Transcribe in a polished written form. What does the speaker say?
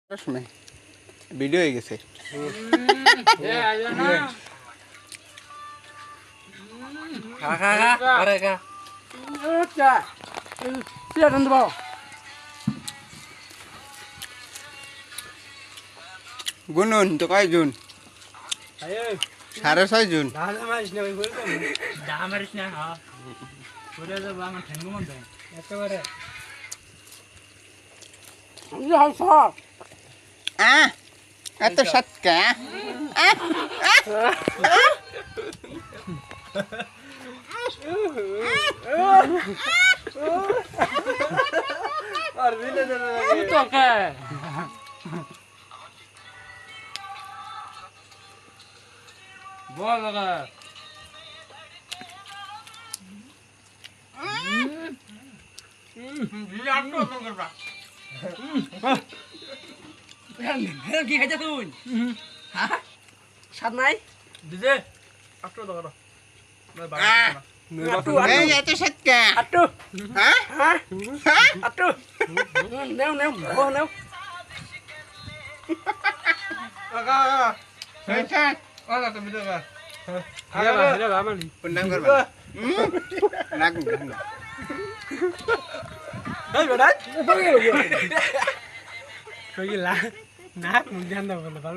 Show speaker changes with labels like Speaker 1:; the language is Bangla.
Speaker 1: সময় ভিডিও হয়ে গেছে গুনুন তো কয় জুন 6.5 জুন এত সৎকা
Speaker 2: কি খাইতে তুই হ্যাঁ স্বাদ নাই দিদে আটটো দাও
Speaker 1: এত সৎকা
Speaker 2: আটটো
Speaker 1: হ্যাঁ
Speaker 2: হ্যাঁ আটটো নেও নেও ও নেও
Speaker 1: প্রণাম করবা রাখুন
Speaker 2: এই বেটা কইলা নাক মুখ জান দাও বলে ভালো